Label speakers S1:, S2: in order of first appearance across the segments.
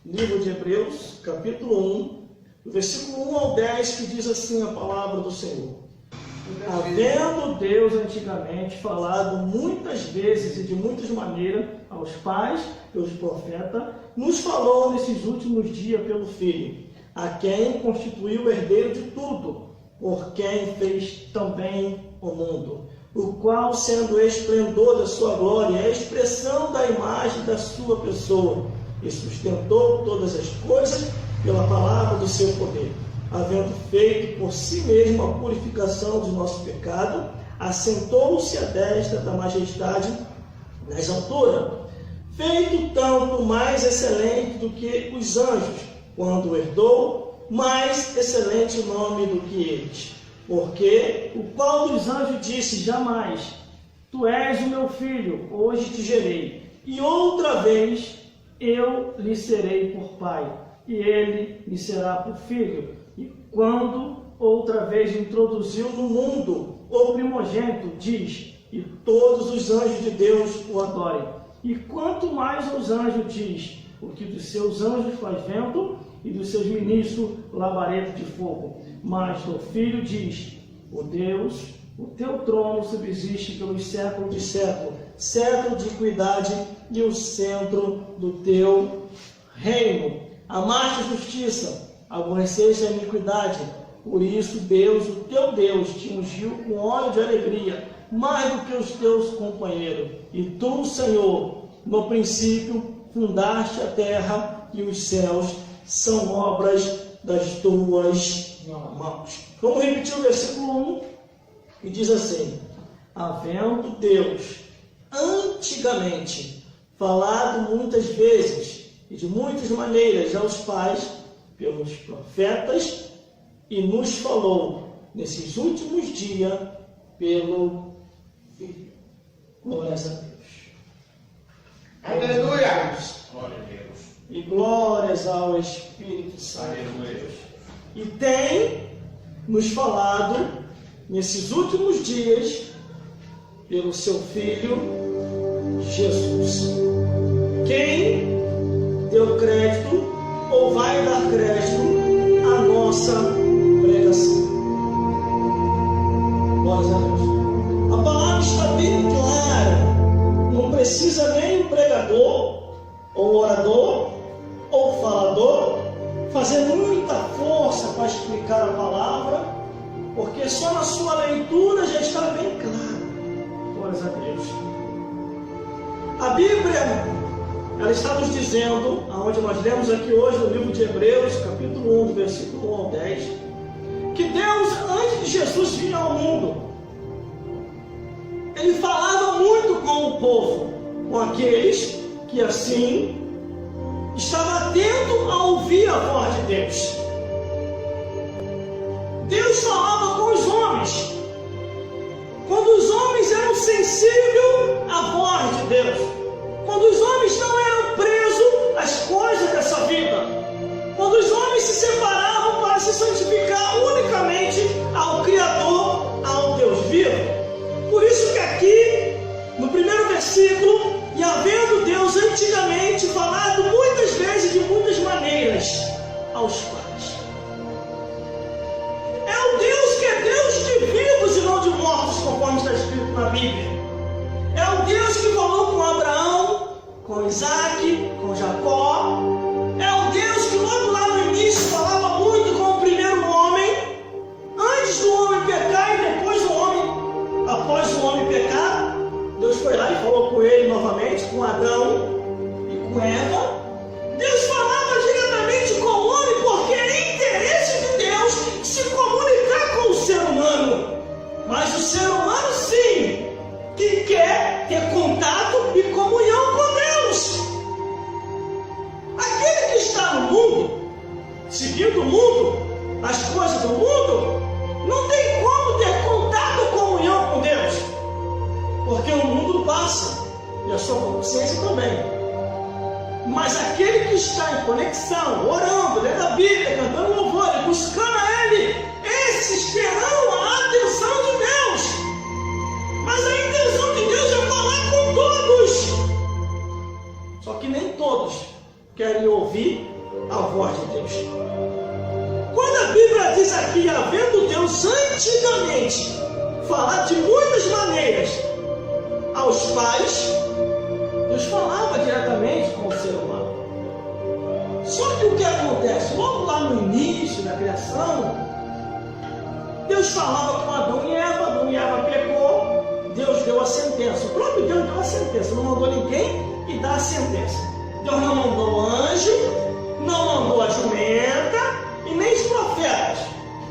S1: livro de Hebreus, capítulo 1, do versículo 1 ao 10, que diz assim a palavra do Senhor. Havendo Deus antigamente falado muitas vezes e de muitas maneiras aos pais, pelos profetas, nos falou nesses últimos dias pelo Filho, a quem constituiu o herdeiro de tudo, por quem fez também o mundo, o qual, sendo o esplendor da sua glória, é a expressão da imagem da sua pessoa, e sustentou todas as coisas pela palavra do seu poder, havendo feito por si mesmo a purificação de nosso pecado, assentou-se à destra da majestade nas alturas, feito tanto mais excelente do que os anjos, quando herdou mais excelente nome do que eles. Porque o qual dos anjos disse jamais: Tu és o meu filho, hoje te gerei, e outra vez eu lhe serei por pai, e ele lhe será por filho. E quando outra vez introduziu no mundo o primogênito, diz: E todos os anjos de Deus o adorem. E quanto mais aos anjos diz: O que dos seus anjos faz vento, e dos seus ministros labareda de fogo. Mas do Filho diz: O Deus, o teu trono subsiste pelos séculos de séculos, cetro de equidade e o centro do teu reino. Amaste a justiça, aborreceste a iniquidade. Por isso Deus, o teu Deus, te ungiu com óleo de alegria, mais do que os teus companheiros. E tu, Senhor, no princípio fundaste a terra, e os céus são obras das tuas mãos. Vamos repetir o versículo 1, que diz assim: havendo Deus antigamente falado muitas vezes e de muitas maneiras aos pais pelos profetas, e nos falou nesses últimos dias pelo Filho. Glórias a Deus.
S2: Aleluia! Glória a Deus.
S1: E glórias ao Espírito Santo.
S2: Aleluia.
S1: E tem nos falado nesses últimos dias pelo seu Filho Jesus. Quem deu crédito ou vai dar crédito à nossa pregação? Glórias a Deus. A palavra está bem clara. Não precisa nem o pregador ou orador ou falador fazer muita força para explicar a palavra, porque só na sua leitura já está bem claro. Glórias a Deus. A Bíblia, ela está nos dizendo, aonde nós lemos aqui hoje no livro de Hebreus, capítulo 1, do versículo 1 ao 10, que Deus, antes de Jesus vir ao mundo, Ele falava muito com o povo, com aqueles que assim estava atento a ouvir a voz de Deus. Deus falava com os homens quando os homens eram sensíveis à voz de Deus, quando os homens não eram presos às coisas dessa vida, quando os homens se separavam para se santificar unicamente ao Criador, ao Deus vivo. Por isso que aqui, no primeiro versículo, e havendo Deus antigamente falado muitas vezes de muitas maneiras aos pais. É o Deus que é Deus de vivos e não de mortos, conforme está escrito na Bíblia. É o Deus que falou com Abraão, com Isaac, com Jacó. É o Deus que logo lá no início falava muito com o primeiro homem, antes do homem pecar e depois do homem, após o homem pecar. Deus foi lá e falou com ele novamente, com Adão e com Eva. Deus falava diretamente com o homem, porque é interesse de Deus se comunicar com o ser humano. Mas o ser humano, sim, que quer ter contato e comunhão com Deus. Aquele que está no mundo, seguindo o mundo, as coisas do mundo, não tem como ter contato e comunhão com Deus. Porque o mundo passa, e a sua consciência também. Mas aquele que está em conexão, orando, lendo a Bíblia, cantando louvor, buscando a Ele, esses terão a atenção de Deus. Mas a intenção de Deus é falar com todos. Só que nem todos querem ouvir a voz de Deus. Quando a Bíblia diz aqui, havendo Deus antigamente falado de muitas maneiras aos pais, Deus falava diretamente com o ser humano. Só que o que acontece? Logo lá no início da criação, Deus falava com Adão e Eva pecou, Deus deu a sentença. O próprio Deus deu a sentença, não mandou ninguém e dá a sentença. Deus não mandou anjo, não mandou a jumenta e nem os profetas.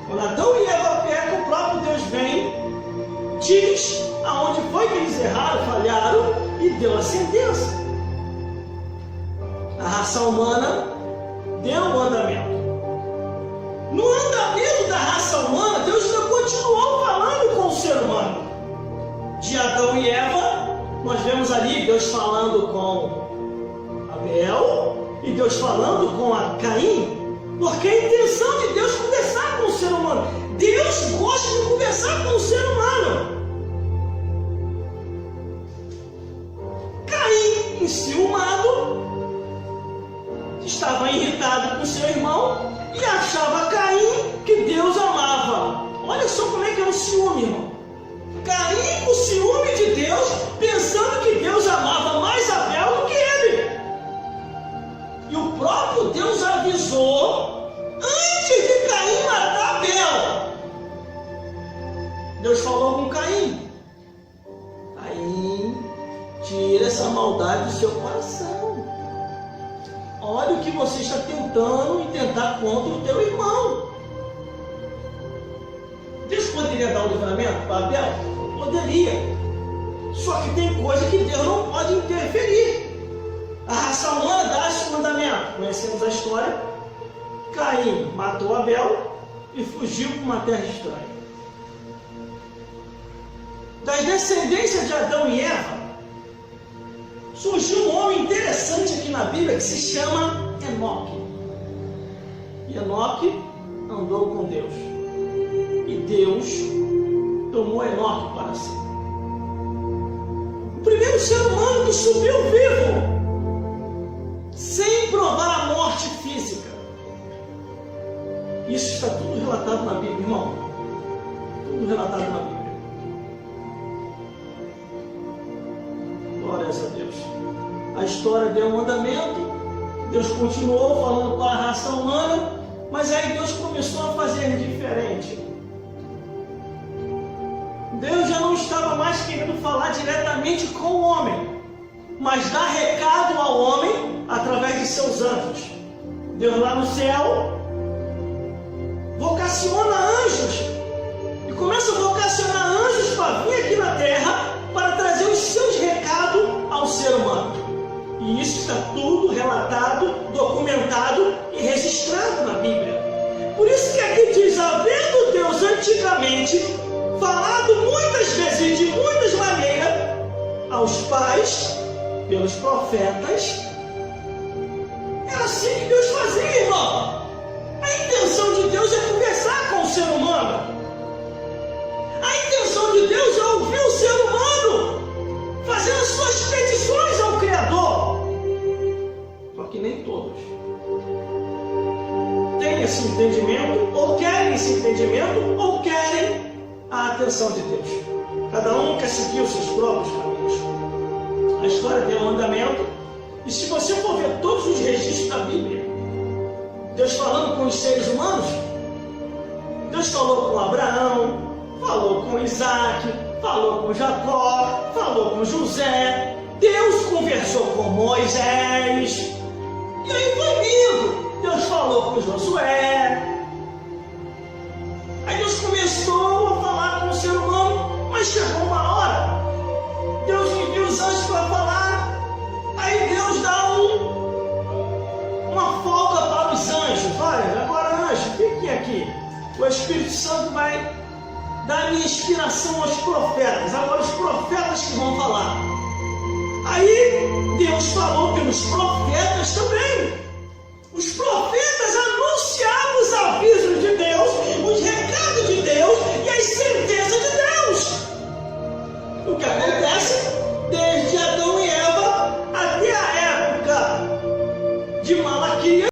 S1: Quando Adão e Eva pecam, o próprio Deus vem, diz aonde foi que eles erraram, falharam e deu a sentença. A raça humana deu o andamento. No andamento da raça humana, Deus ainda continuou falando com o ser humano. De Adão e Eva, nós vemos ali Deus falando com Abel e Deus falando com Caim, porque a intenção de Deus é conversar com o ser humano. Deus gosta de conversar com o ser humano. Caim, enciumado, estava irritado com seu irmão e achava Caim que Deus amava. Olha só como é que era o ciúme, irmão. Caim com ciúme de Deus, pensando que Deus amava mais Abel do que ele. E o próprio Deus avisou antes de Caim matar Abel. Deus falou com Caim: Caim, tira essa maldade do seu coração. Olha o que você está tentando intentar contra o teu irmão. Deus poderia dar um livramento para Abel? Poderia. Só que tem coisa que Deus não pode interferir. A raça humana dá esse mandamento. Conhecemos a história. Caim matou Abel e fugiu para uma terra estranha. Das descendências de Adão e Eva, surgiu um homem interessante aqui na Bíblia que se chama Enoque. E Enoque andou com Deus. E Deus tomou Enoque para si. O primeiro ser humano que subiu vivo, sem provar a morte física. Isso está tudo relatado na Bíblia, irmão. Tudo relatado na Bíblia. Glórias a Deus. A história deu um andamento, Deus continuou falando com a raça humana, mas aí Deus começou a fazer diferente. Deus já não estava mais querendo falar diretamente com o homem, mas dar recado ao homem através de seus anjos. Deus lá no céu vocaciona anjos e começa a vocacionar anjos para vir aqui na terra para trazer os seus recados ao ser humano. E isso está tudo relatado, documentado e registrado na Bíblia. Por isso que aqui diz, havendo Deus antigamente falado muitas vezes e de muitas maneiras aos pais, pelos profetas. Era assim que Deus fazia, irmão. A intenção de Deus é conversar com o ser humano. A intenção de Deus é ouvir o ser humano fazendo as suas petições ao Criador. Só que nem todos têm esse entendimento, ou querem esse entendimento, ou querem a atenção de Deus. Cada um quer seguir os seus próprios caminhos. A história tem um andamento, e se você for ver todos os registros da Bíblia, Deus falando com os seres humanos, Deus falou com Abraão, falou com Isaac, falou com Jacó, falou com José, Deus conversou com Moisés, e aí foi vindo. Deus falou com Josué. Aí Deus começou a falar com o ser humano, mas chegou uma hora, Deus envia os anjos para falar, aí Deus dá uma folga para os anjos. Olha, agora anjos, fiquem aqui, o Espírito Santo vai dar a minha inspiração aos profetas, agora os profetas que vão falar. Aí Deus falou pelos profetas também.